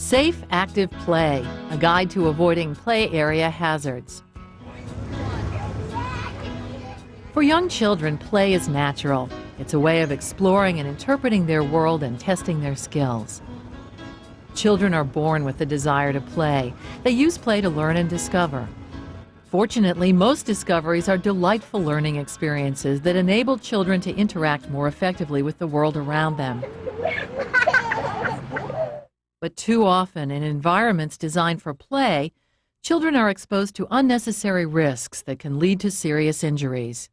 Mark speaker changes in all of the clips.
Speaker 1: Safe, active play, a guide to avoiding play area hazards. For young children, play is natural. It's a way of exploring and interpreting their world and testing their skills. Children are born with the desire to play. They use play to learn and discover. Fortunately, most discoveries are delightful learning experiences that enable children to interact more effectively with the world around them. But too often, in environments designed for play, children are exposed to unnecessary risks that can lead to serious injuries.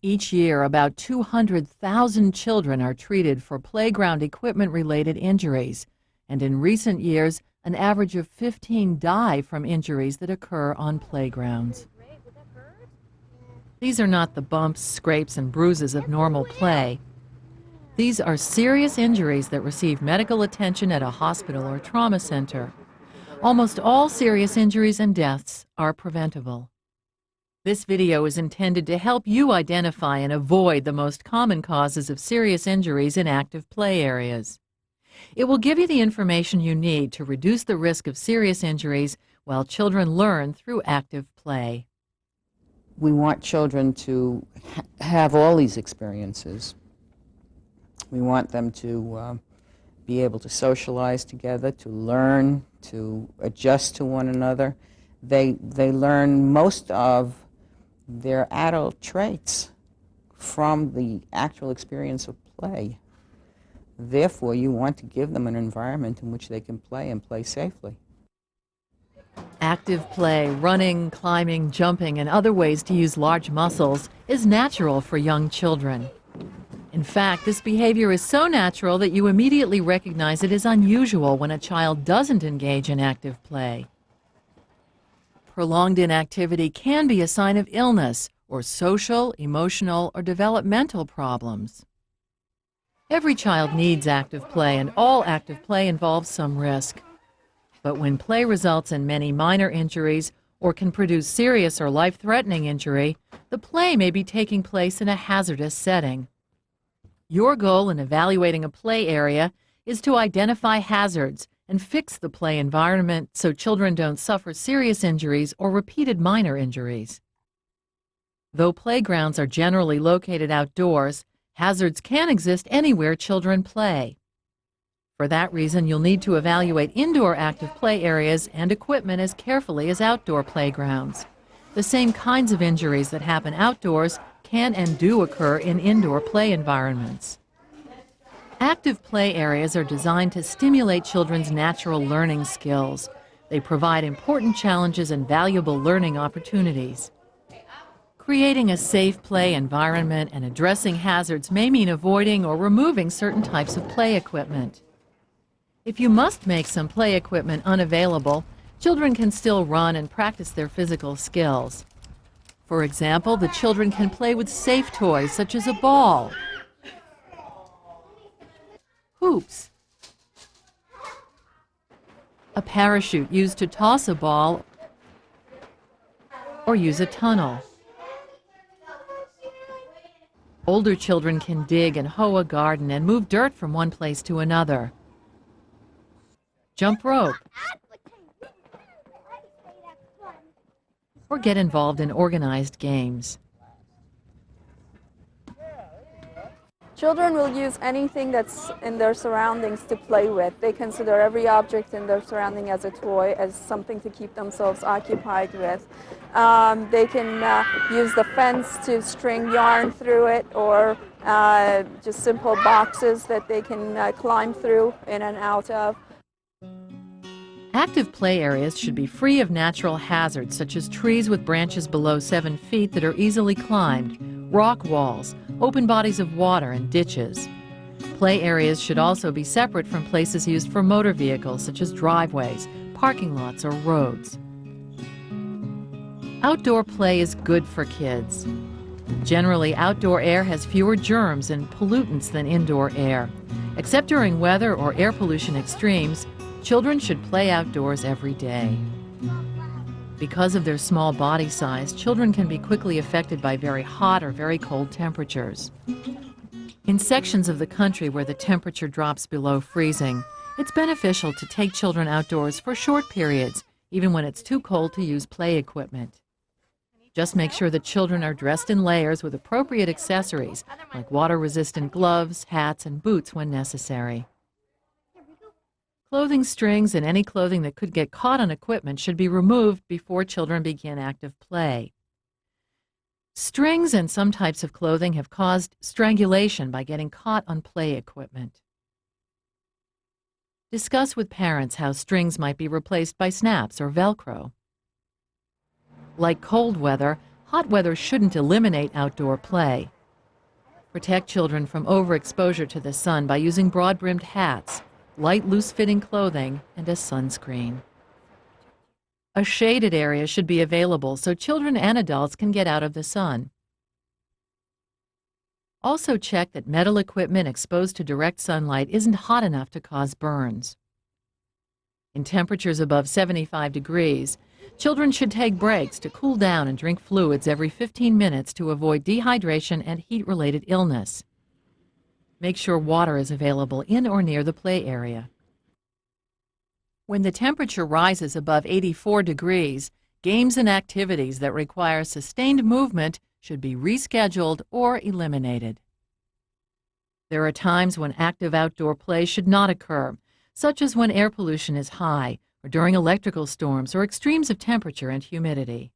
Speaker 1: Each year, about 200,000 children are treated for playground equipment-related injuries, and in recent years, an average of 15 die from injuries that occur on playgrounds. These are not the bumps, scrapes, and bruises of normal play. These are serious injuries that receive medical attention at a hospital or trauma center. Almost all serious injuries and deaths are preventable. This video is intended to help you identify and avoid the most common causes of serious injuries in active play areas. It will give you the information you need to reduce the risk of serious injuries while children learn through active play.
Speaker 2: We want children to have all these experiences. We want them to be able to socialize together, to learn, to adjust to one another. They learn most of their adult traits from the actual experience of play. Therefore, you want to give them an environment in which they can play and play safely.
Speaker 1: Active play, running, climbing, jumping, and other ways to use large muscles is natural for young children. In fact, this behavior is so natural that you immediately recognize it as unusual when a child doesn't engage in active play. Prolonged inactivity can be a sign of illness or social, emotional, or developmental problems. Every child needs active play, and all active play involves some risk. But when play results in many minor injuries or can produce serious or life-threatening injury, the play may be taking place in a hazardous setting. Your goal in evaluating a play area is to identify hazards and fix the play environment so children don't suffer serious injuries or repeated minor injuries. Though playgrounds are generally located outdoors, hazards can exist anywhere children play. For that reason, you'll need to evaluate indoor active play areas and equipment as carefully as outdoor playgrounds. The same kinds of injuries that happen outdoors can and do occur in indoor play environments. Active play areas are designed to stimulate children's natural learning skills. They provide important challenges and valuable learning opportunities. Creating a safe play environment and addressing hazards may mean avoiding or removing certain types of play equipment. If you must make some play equipment unavailable, children can still run and practice their physical skills. For example, the children can play with safe toys such as a ball, hoops, a parachute used to toss a ball, or use a tunnel. Older children can dig and hoe a garden and move dirt from one place to another. Jump rope, or get involved in organized games.
Speaker 3: Children will use anything that's in their surroundings to play with. They consider every object in their surrounding as a toy, as something to keep themselves occupied with. They can use the fence to string yarn through it, or just simple boxes that they can climb through in and out of.
Speaker 1: Active play areas should be free of natural hazards such as trees with branches below 7 feet that are easily climbed, rock walls, open bodies of water, and ditches. Play areas should also be separate from places used for motor vehicles such as driveways, parking lots, or roads. Outdoor play is good for kids. Generally, outdoor air has fewer germs and pollutants than indoor air. Except during weather or air pollution extremes, children should play outdoors every day. Because of their small body size, children can be quickly affected by very hot or very cold temperatures. In sections of the country where the temperature drops below freezing, It's beneficial to take children outdoors for short periods, even when it's too cold to use play equipment. Just make sure that children are dressed in layers with appropriate accessories, like water-resistant gloves, hats, and boots when necessary. Clothing strings and any clothing that could get caught on equipment should be removed before children begin active play. Strings and some types of clothing have caused strangulation by getting caught on play equipment. Discuss with parents how strings might be replaced by snaps or Velcro. Like cold weather, hot weather shouldn't eliminate outdoor play. Protect children from overexposure to the sun by using broad-brimmed hats, light, loose-fitting clothing, and a sunscreen. A shaded area should be available so children and adults can get out of the sun. Also check that metal equipment exposed to direct sunlight isn't hot enough to cause burns. In temperatures above 75 degrees, children should take breaks to cool down and drink fluids every 15 minutes to avoid dehydration and heat-related illness. Make sure water is available in or near the play area. When the temperature rises above 84 degrees, games and activities that require sustained movement should be rescheduled or eliminated. There are times when active outdoor play should not occur, such as when air pollution is high, or during electrical storms or extremes of temperature and humidity.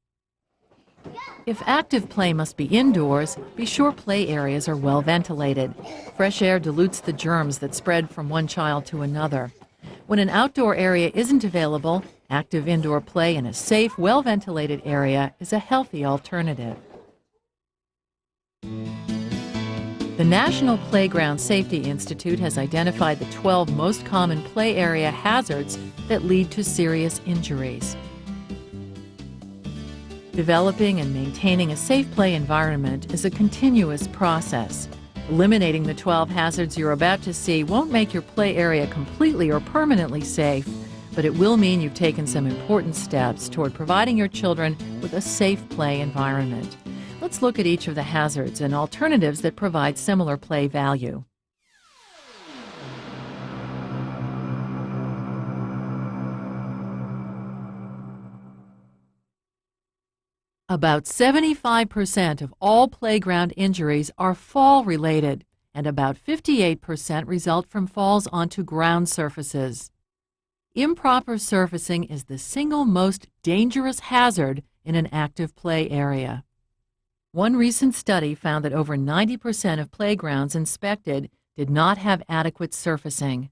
Speaker 1: If active play must be indoors, be sure play areas are well ventilated. Fresh air dilutes the germs that spread from one child to another. When an outdoor area isn't available, active indoor play in a safe, well-ventilated area is a healthy alternative. The National Playground Safety Institute has identified the 12 most common play area hazards that lead to serious injuries. Developing and maintaining a safe play environment is a continuous process. Eliminating the 12 hazards you're about to see won't make your play area completely or permanently safe, but it will mean you've taken some important steps toward providing your children with a safe play environment. Let's look at each of the hazards and alternatives that provide similar play value. About 75% of all playground injuries are fall-related, and about 58% result from falls onto ground surfaces. Improper surfacing is the single most dangerous hazard in an active play area. One recent study found that over 90% of playgrounds inspected did not have adequate surfacing.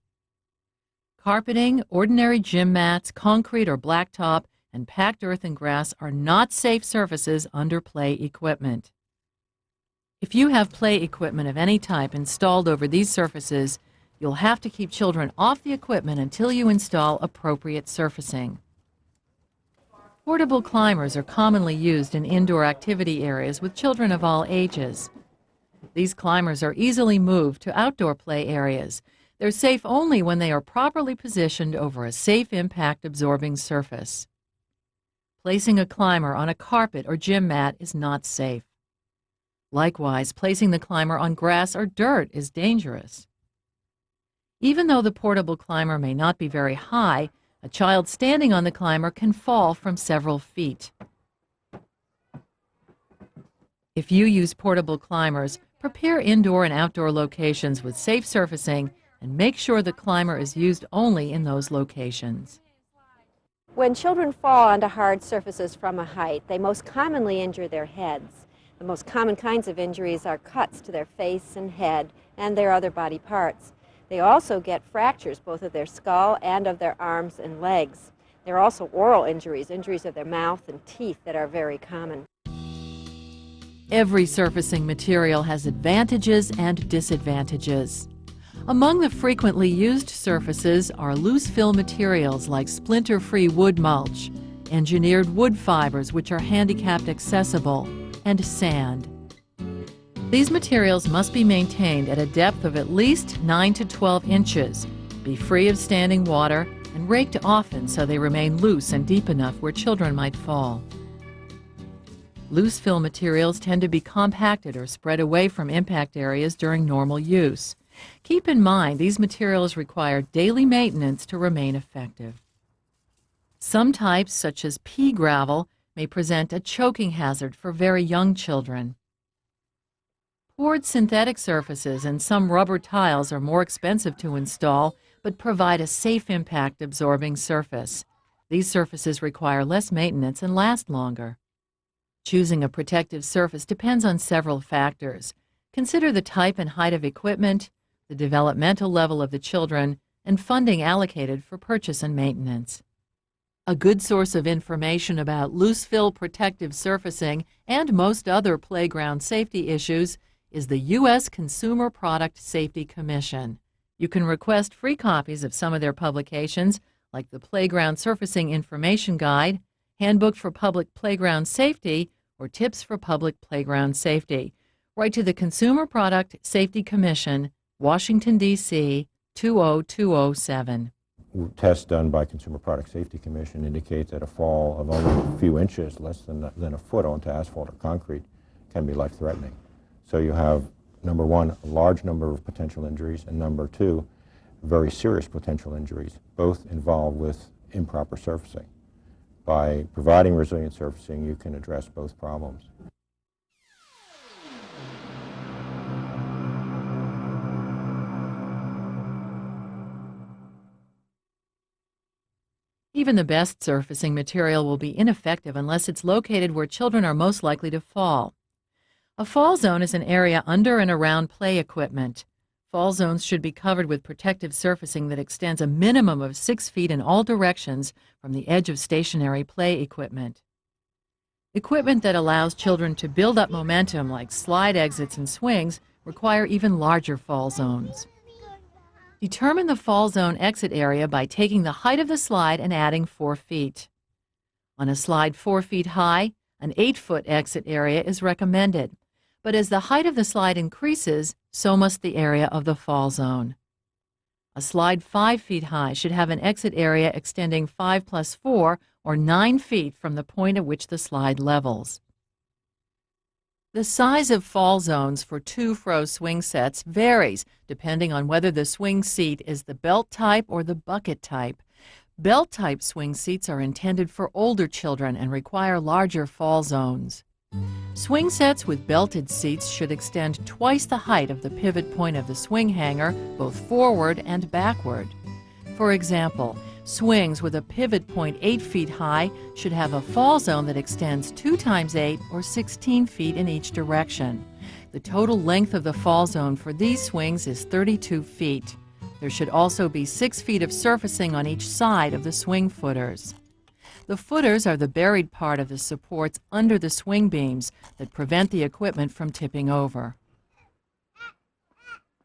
Speaker 1: Carpeting, ordinary gym mats, concrete or blacktop, and packed earth and grass are not safe surfaces under play equipment. If you have play equipment of any type installed over these surfaces, you'll have to keep children off the equipment until you install appropriate surfacing. Portable climbers are commonly used in indoor activity areas with children of all ages. These climbers are easily moved to outdoor play areas. They're safe only when they are properly positioned over a safe impact-absorbing surface. Placing a climber on a carpet or gym mat is not safe. Likewise, placing the climber on grass or dirt is dangerous. Even though the portable climber may not be very high, a child standing on the climber can fall from several feet. If you use portable climbers, prepare indoor and outdoor locations with safe surfacing and make sure the climber is used only in those locations.
Speaker 4: When children fall onto hard surfaces from a height, they most commonly injure their heads. The most common kinds of injuries are cuts to their face and head and their other body parts. They also get fractures both of their skull and of their arms and legs. There are also oral injuries, injuries of their mouth and teeth that are very common.
Speaker 1: Every surfacing material has advantages and disadvantages. Among the frequently used surfaces are loose fill materials like splinter-free wood mulch, engineered wood fibers which are handicapped accessible, and sand. These materials must be maintained at a depth of at least 9 to 12 inches, be free of standing water, and raked often so they remain loose and deep enough where children might fall. Loose fill materials tend to be compacted or spread away from impact areas during normal use. Keep in mind these materials require daily maintenance to remain effective. Some types, such as pea gravel, may present a choking hazard for very young children. Poured synthetic surfaces and some rubber tiles are more expensive to install, but provide a safe impact-absorbing surface. These surfaces require less maintenance and last longer. Choosing a protective surface depends on several factors. Consider the type and height of equipment, the developmental level of the children, and funding allocated for purchase and maintenance. A good source of information about loose-fill protective surfacing and most other playground safety issues is the U.S. Consumer Product Safety Commission. You can request free copies of some of their publications, like the Playground Surfacing Information Guide, Handbook for Public Playground Safety, or Tips for Public Playground Safety. Write to the Consumer Product Safety Commission, Washington, D.C. 20207.
Speaker 5: Tests done by Consumer Product Safety Commission indicate that a fall of only a few inches, less than a foot onto asphalt or concrete, can be life-threatening. So you have, number one, a large number of potential injuries, and number two, very serious potential injuries, both involved with improper surfacing. By providing resilient surfacing, you can address both problems.
Speaker 1: Even the best surfacing material will be ineffective unless it's located where children are most likely to fall. A fall zone is an area under and around play equipment. Fall zones should be covered with protective surfacing that extends a minimum of 6 feet in all directions from the edge of stationary play equipment. Equipment that allows children to build up momentum, like slide exits and swings, require even larger fall zones. Determine the fall zone exit area by taking the height of the slide and adding 4 feet. On a slide 4 feet high, an 8-foot exit area is recommended, but as the height of the slide increases, so must the area of the fall zone. A slide 5 feet high should have an exit area extending 5 plus 4, or 9 feet from the point at which the slide levels. The size of fall zones for 2-fro swing sets varies depending on whether the swing seat is the belt type or the bucket type. Belt-type swing seats are intended for older children and require larger fall zones. Swing sets with belted seats should extend twice the height of the pivot point of the swing hanger, both forward and backward. For example, swings with a pivot point 8 feet high should have a fall zone that extends 2 times 8, or 16 feet in each direction. The total length of the fall zone for these swings is 32 feet. There should also be 6 feet of surfacing on each side of the swing footers. The footers are the buried part of the supports under the swing beams that prevent the equipment from tipping over.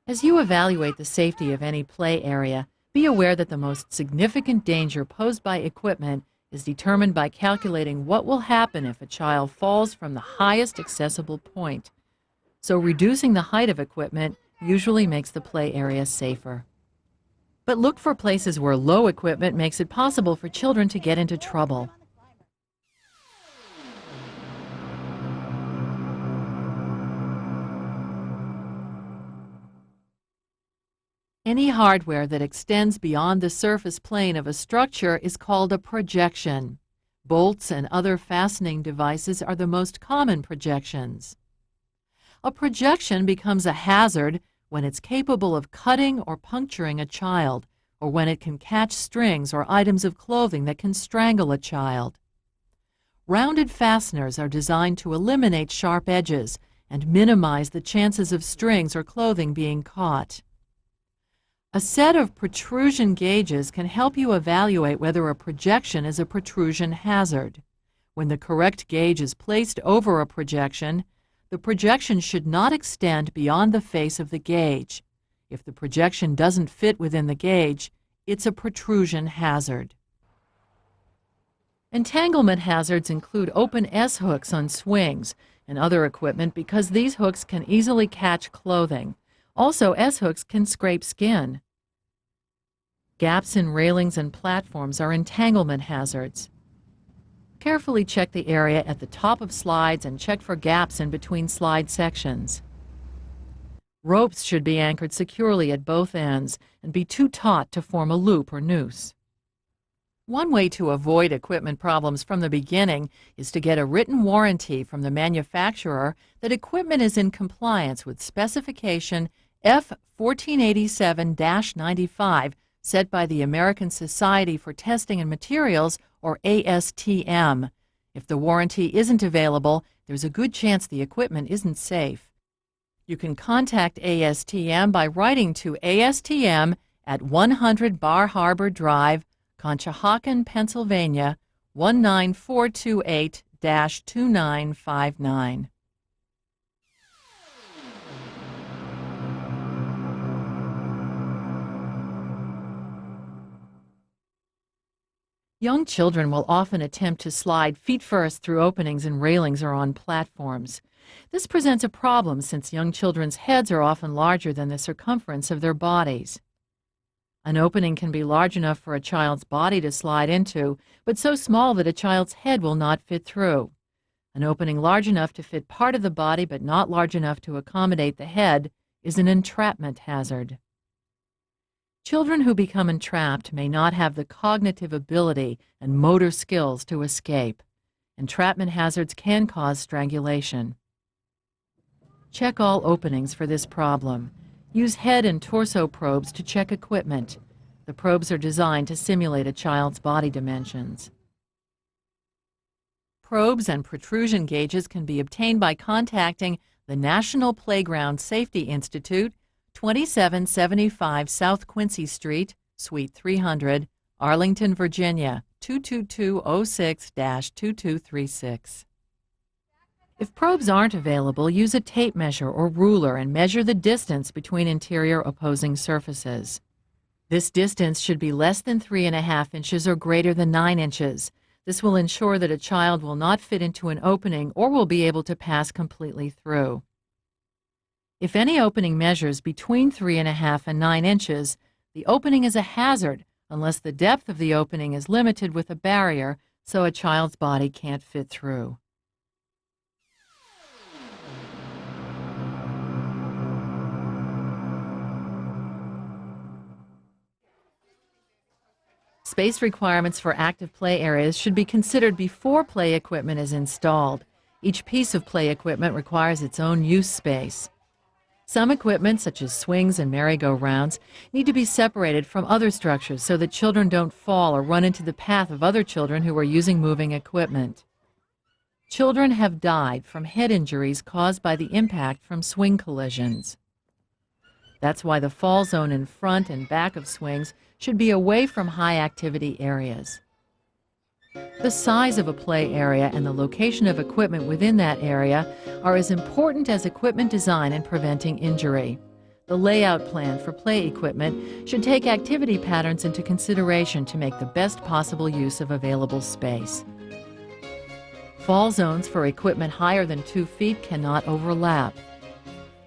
Speaker 1: As you evaluate the safety of any play area, be aware that the most significant danger posed by equipment is determined by calculating what will happen if a child falls from the highest accessible point. So reducing the height of equipment usually makes the play area safer. But look for places where low equipment makes it possible for children to get into trouble. Any hardware that extends beyond the surface plane of a structure is called a projection. Bolts and other fastening devices are the most common projections. A projection becomes a hazard when it's capable of cutting or puncturing a child, or when it can catch strings or items of clothing that can strangle a child. Rounded fasteners are designed to eliminate sharp edges and minimize the chances of strings or clothing being caught. A set of protrusion gauges can help you evaluate whether a projection is a protrusion hazard. When the correct gauge is placed over a projection, the projection should not extend beyond the face of the gauge. If the projection doesn't fit within the gauge, it's a protrusion hazard. Entanglement hazards include open S-hooks on swings and other equipment because these hooks can easily catch clothing. Also, S-hooks can scrape skin. Gaps in railings and platforms are entanglement hazards. Carefully check the area at the top of slides and check for gaps in between slide sections. Ropes should be anchored securely at both ends and be too taut to form a loop or noose. One way to avoid equipment problems from the beginning is to get a written warranty from the manufacturer that equipment is in compliance with specification F1487-95 set by the American Society for Testing and Materials, or ASTM. If the warranty isn't available, there's a good chance the equipment isn't safe. You can contact ASTM by writing to ASTM at 100 Bar Harbor Drive, Conshohocken, Pennsylvania, 19428-2959. Young children will often attempt to slide feet first through openings in railings or on platforms. This presents a problem since young children's heads are often larger than the circumference of their bodies. An opening can be large enough for a child's body to slide into, but so small that a child's head will not fit through. An opening large enough to fit part of the body but not large enough to accommodate the head is an entrapment hazard. Children who become entrapped may not have the cognitive ability and motor skills to escape. Entrapment hazards can cause strangulation. Check all openings for this problem. Use head and torso probes to check equipment. The probes are designed to simulate a child's body dimensions. Probes and protrusion gauges can be obtained by contacting the National Playground Safety Institute, 2775 South Quincy Street, Suite 300, Arlington, Virginia, 22206-2236. If probes aren't available, use a tape measure or ruler and measure the distance between interior opposing surfaces. This distance should be less than 3.5 inches or greater than 9 inches. This will ensure that a child will not fit into an opening or will be able to pass completely through. If any opening measures between 3.5 and 9 inches, the opening is a hazard unless the depth of the opening is limited with a barrier so a child's body can't fit through. Space requirements for active play areas should be considered before play equipment is installed. Each piece of play equipment requires its own use space. Some equipment, such as swings and merry-go-rounds, need to be separated from other structures so that children don't fall or run into the path of other children who are using moving equipment. Children have died from head injuries caused by the impact from swing collisions. That's why the fall zone in front and back of swings should be away from high-activity areas. The size of a play area and the location of equipment within that area are as important as equipment design in preventing injury. The layout plan for play equipment should take activity patterns into consideration to make the best possible use of available space. Fall zones for equipment higher than 2 feet cannot overlap.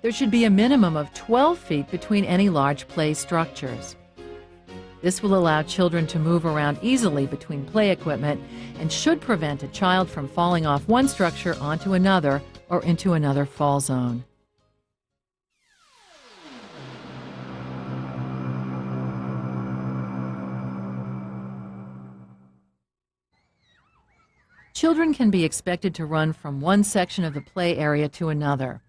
Speaker 1: There should be a minimum of 12 feet between any large play structures. This will allow children to move around easily between play equipment and should prevent a child from falling off one structure onto another or into another fall zone. Children can be expected to run from one section of the play area to another.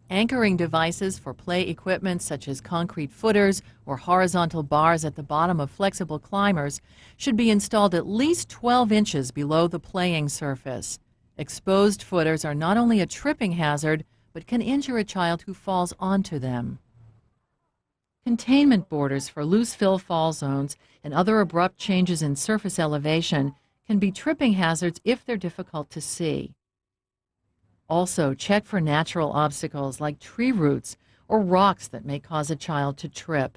Speaker 1: Anchoring devices for play equipment such as concrete footers or horizontal bars at the bottom of flexible climbers should be installed at least 12 inches below the playing surface. Exposed footers are not only a tripping hazard, but can injure a child who falls onto them. Containment borders for loose fill fall zones and other abrupt changes in surface elevation can be tripping hazards if they're difficult to see. Also, check for natural obstacles like tree roots or rocks that may cause a child to trip.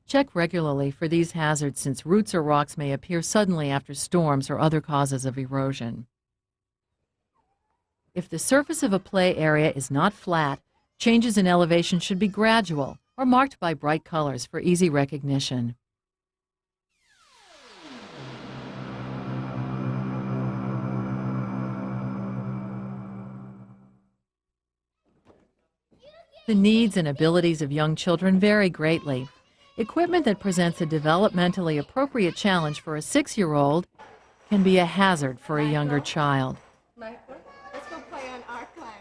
Speaker 1: Check regularly for these hazards since roots or rocks may appear suddenly after storms or other causes of erosion. If the surface of a play area is not flat, changes in elevation should be gradual or marked by bright colors for easy recognition. The needs and abilities of young children vary greatly. Equipment that presents a developmentally appropriate challenge for a 6-year-old can be a hazard for a younger child.
Speaker 3: Let's go play on our climber.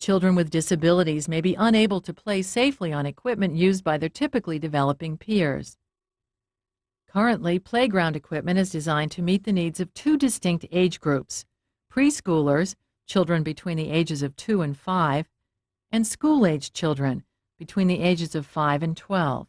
Speaker 1: Children with disabilities may be unable to play safely on equipment used by their typically developing peers. Currently, playground equipment is designed to meet the needs of two distinct age groups: preschoolers, children between the ages of 2 and 5, and school-aged children between the ages of 5 and 12.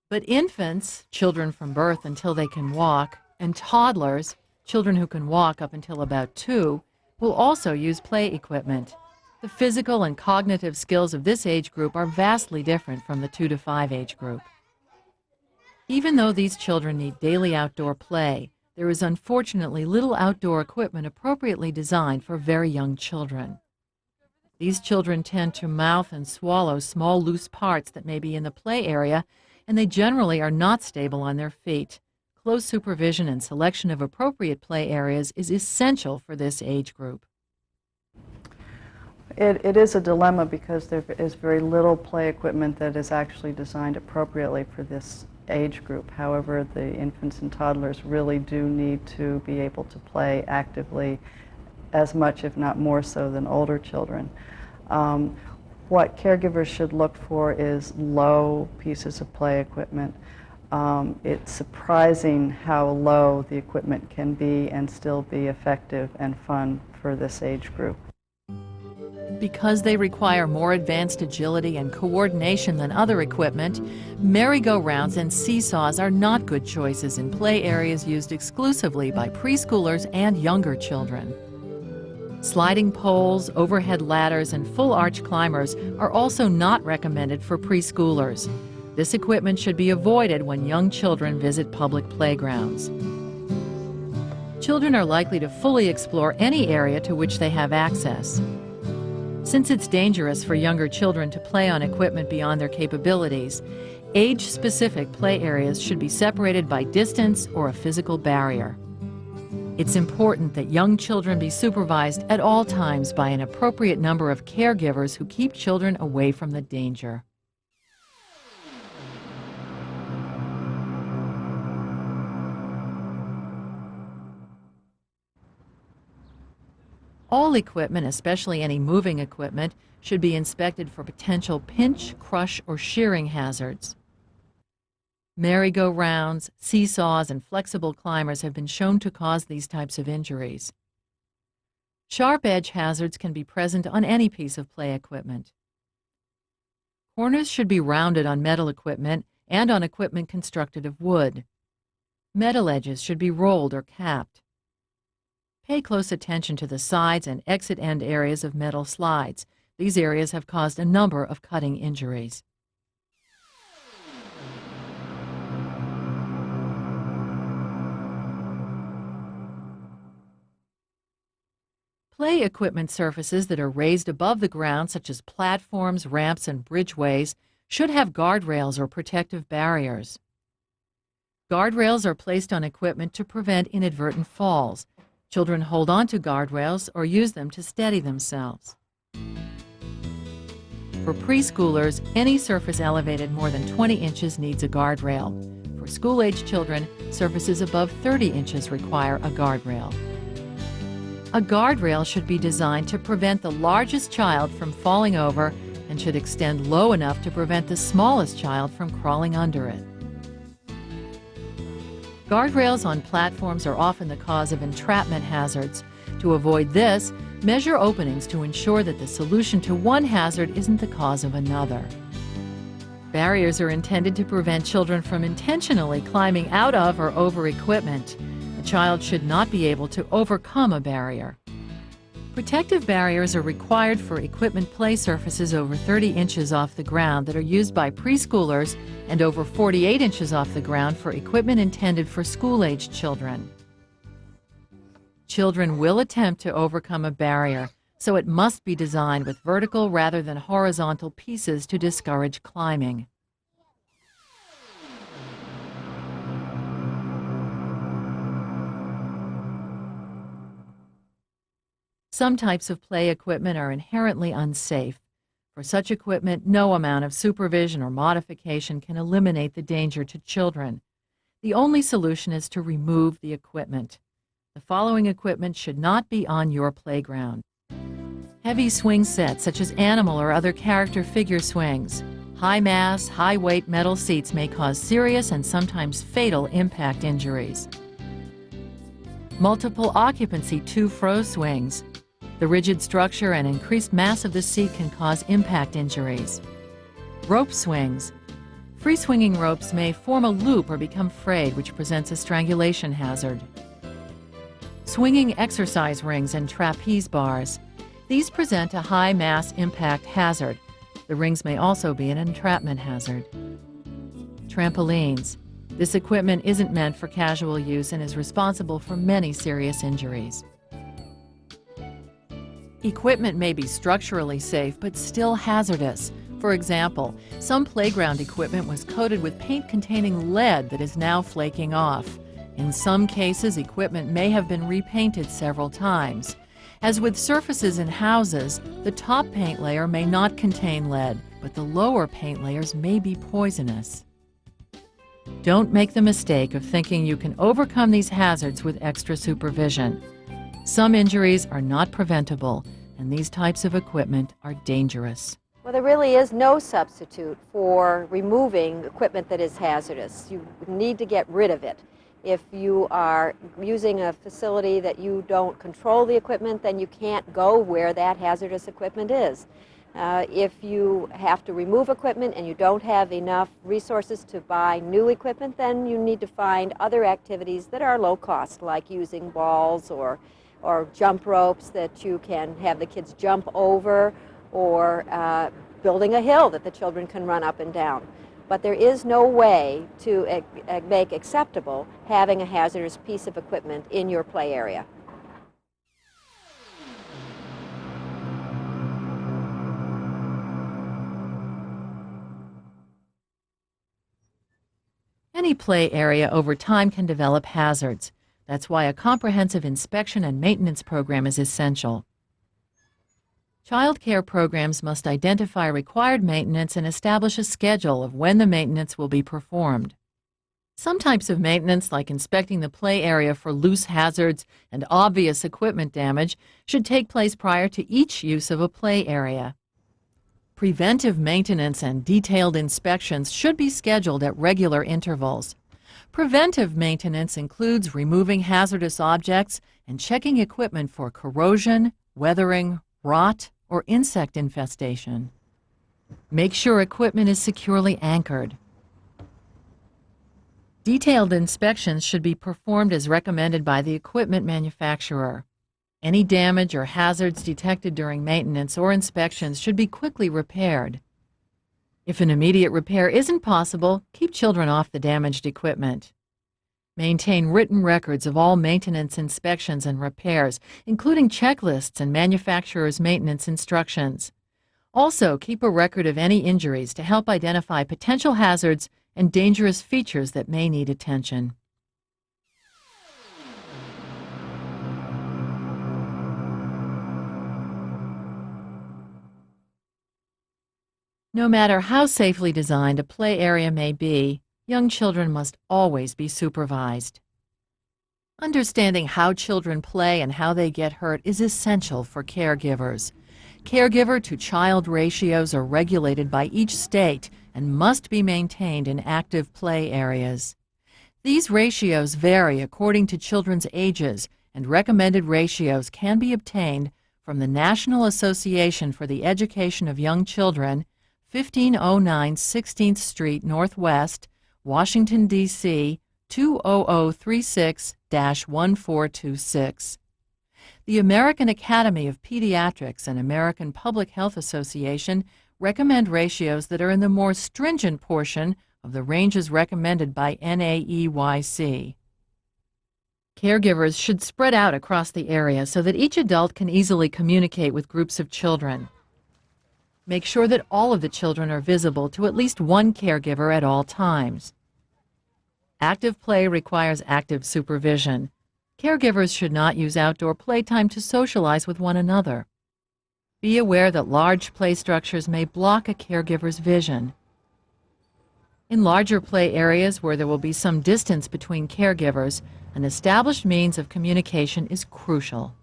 Speaker 1: But infants, children from birth until they can walk, and toddlers, children who can walk up until about 2, will also use play equipment. The physical and cognitive skills of this age group are vastly different from the 2 to 5 age group. Even though these children need daily outdoor play, there is unfortunately little outdoor equipment appropriately designed for very young children. These children tend to mouth and swallow small loose parts that may be in the play area, and they generally are not stable on their feet. Close supervision and selection of appropriate play areas is essential for this age group.
Speaker 6: It is a dilemma because there is very little play equipment that is actually designed appropriately for this age group. However, the infants and toddlers really do need to be able to play actively as much, if not more so, than older children. What caregivers should look for is low pieces of play equipment. It's surprising how low the equipment can be and still be effective and fun for this age group.
Speaker 1: Because they require more advanced agility and coordination than other equipment, merry-go-rounds and seesaws are not good choices in play areas used exclusively by preschoolers and younger children. Sliding poles, overhead ladders, and full-arch climbers are also not recommended for preschoolers. This equipment should be avoided when young children visit public playgrounds. Children are likely to fully explore any area to which they have access. Since it's dangerous for younger children to play on equipment beyond their capabilities, age-specific play areas should be separated by distance or a physical barrier. It's important that young children be supervised at all times by an appropriate number of caregivers who keep children away from the danger. All equipment, especially any moving equipment, should be inspected for potential pinch, crush, or shearing hazards. Merry-go-rounds, seesaws, and flexible climbers have been shown to cause these types of injuries. Sharp edge hazards can be present on any piece of play equipment. Corners should be rounded on metal equipment and on equipment constructed of wood. Metal edges should be rolled or capped. Pay close attention to the sides and exit end areas of metal slides. These areas have caused a number of cutting injuries. Play equipment surfaces that are raised above the ground, such as platforms, ramps, and bridgeways, should have guardrails or protective barriers. Guardrails are placed on equipment to prevent inadvertent falls. Children hold on to guardrails or use them to steady themselves. For preschoolers, any surface elevated more than 20 inches needs a guardrail. For school-age children, surfaces above 30 inches require a guardrail. A guardrail should be designed to prevent the largest child from falling over and should extend low enough to prevent the smallest child from crawling under it. Guardrails on platforms are often the cause of entrapment hazards. To avoid this, measure openings to ensure that the solution to one hazard isn't the cause of another. Barriers are intended to prevent children from intentionally climbing out of or over equipment. A child should not be able to overcome a barrier. Protective barriers are required for equipment play surfaces over 30 inches off the ground that are used by preschoolers and over 48 inches off the ground for equipment intended for school-aged children. Children will attempt to overcome a barrier, so it must be designed with vertical rather than horizontal pieces to discourage climbing. Some types of play equipment are inherently unsafe. For such equipment, no amount of supervision or modification can eliminate the danger to children. The only solution is to remove the equipment. The following equipment should not be on your playground. Heavy swing sets such as animal or other character figure swings. High mass, high weight metal seats may cause serious and sometimes fatal impact injuries. Multiple occupancy two-frow swings. The rigid structure and increased mass of the seat can cause impact injuries. Rope swings. Free swinging ropes may form a loop or become frayed, which presents a strangulation hazard. Swinging exercise rings and trapeze bars. These present a high mass impact hazard. The rings may also be an entrapment hazard. Trampolines. This equipment isn't meant for casual use and is responsible for many serious injuries. Equipment may be structurally safe but still hazardous. For example, some playground equipment was coated with paint containing lead that is now flaking off. In some cases, equipment may have been repainted several times. As with surfaces in houses, the top paint layer may not contain lead, but the lower paint layers may be poisonous. Don't make the mistake of thinking you can overcome these hazards with extra supervision. Some injuries are not preventable, and these types of equipment are dangerous.
Speaker 4: Well, there really is no substitute for removing equipment that is hazardous. You need to get rid of it. If you are using a facility that you don't control the equipment, then you can't go where that hazardous equipment is. If you have to remove equipment and you don't have enough resources to buy new equipment, then you need to find other activities that are low cost, like using balls or jump ropes that you can have the kids jump over, or building a hill that the children can run up and down. But there is no way to make acceptable having a hazardous piece of equipment in your play area.
Speaker 1: Any play area over time can develop hazards. That's why a comprehensive inspection and maintenance program is essential. Child care programs must identify required maintenance and establish a schedule of when the maintenance will be performed. Some types of maintenance, like inspecting the play area for loose hazards and obvious equipment damage, should take place prior to each use of a play area. Preventive maintenance and detailed inspections should be scheduled at regular intervals. Preventive maintenance includes removing hazardous objects and checking equipment for corrosion, weathering, rot, or insect infestation. Make sure equipment is securely anchored. Detailed inspections should be performed as recommended by the equipment manufacturer. Any damage or hazards detected during maintenance or inspections should be quickly repaired. If an immediate repair isn't possible, keep children off the damaged equipment. Maintain written records of all maintenance inspections and repairs, including checklists and manufacturer's maintenance instructions. Also, keep a record of any injuries to help identify potential hazards and dangerous features that may need attention. No matter how safely designed a play area may be, young children must always be supervised. Understanding how children play and how they get hurt is essential for caregivers. Caregiver to child ratios are regulated by each state and must be maintained in active play areas. These ratios vary according to children's ages, and recommended ratios can be obtained from the National Association for the Education of Young Children, 1509 16th Street Northwest, Washington, D.C., 20036-1426. The American Academy of Pediatrics and American Public Health Association recommend ratios that are in the more stringent portion of the ranges recommended by NAEYC. Caregivers should spread out across the area so that each adult can easily communicate with groups of children. Make sure that all of the children are visible to at least one caregiver at all times. Active play requires active supervision. Caregivers should not use outdoor playtime to socialize with one another. Be aware that large play structures may block a caregiver's vision. In larger play areas where there will be some distance between caregivers, an established means of communication is crucial.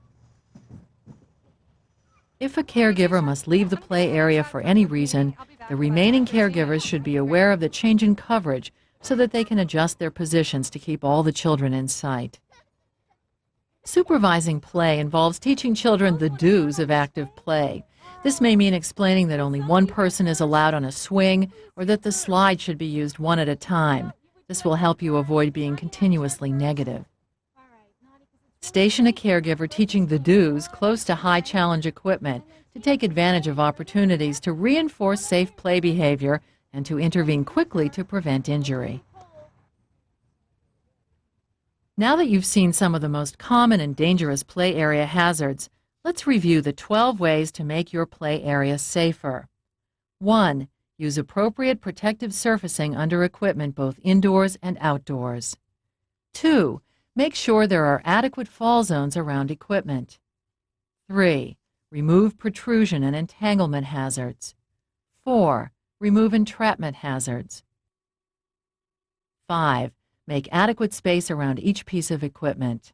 Speaker 1: If a caregiver must leave the play area for any reason, the remaining caregivers should be aware of the change in coverage so that they can adjust their positions to keep all the children in sight. Supervising play involves teaching children the do's of active play. This may mean explaining that only one person is allowed on a swing or that the slide should be used one at a time. This will help you avoid being continuously negative. Station a caregiver teaching the do's close to high-challenge equipment to take advantage of opportunities to reinforce safe play behavior and to intervene quickly to prevent injury. Now that you've seen some of the most common and dangerous play area hazards, let's review the 12 ways to make your play area safer. 1. Use appropriate protective surfacing under equipment both indoors and outdoors. 2. Make sure there are adequate fall zones around equipment. 3. Remove protrusion and entanglement hazards. 4. Remove entrapment hazards. 5. Make adequate space around each piece of equipment.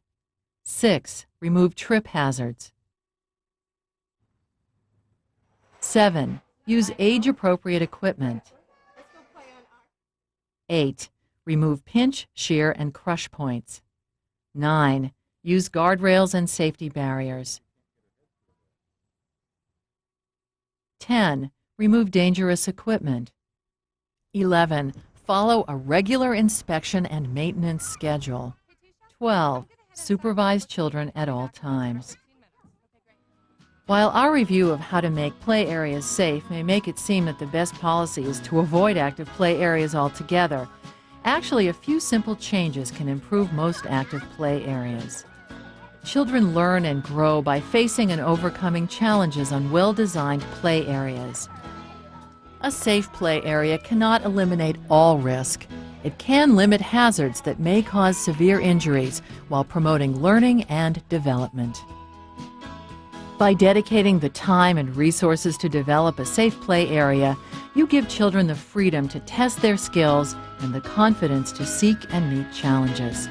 Speaker 1: 6. Remove trip hazards. 7. Use age-appropriate equipment. 8. Remove pinch, shear, and crush points. 9. Use guardrails and safety barriers. 10. Remove dangerous equipment. 11. Follow a regular inspection and maintenance schedule. 12. Supervise children at all times. While our review of how to make play areas safe may make it seem that the best policy is to avoid active play areas altogether, actually a few simple changes can improve most active play areas. Children learn and grow by facing and overcoming challenges on well-designed play areas. A safe play area cannot eliminate all risk. It can limit hazards that may cause severe injuries while promoting learning and development. By dedicating the time and resources to develop a safe play area, you give children the freedom to test their skills and the confidence to seek and meet challenges.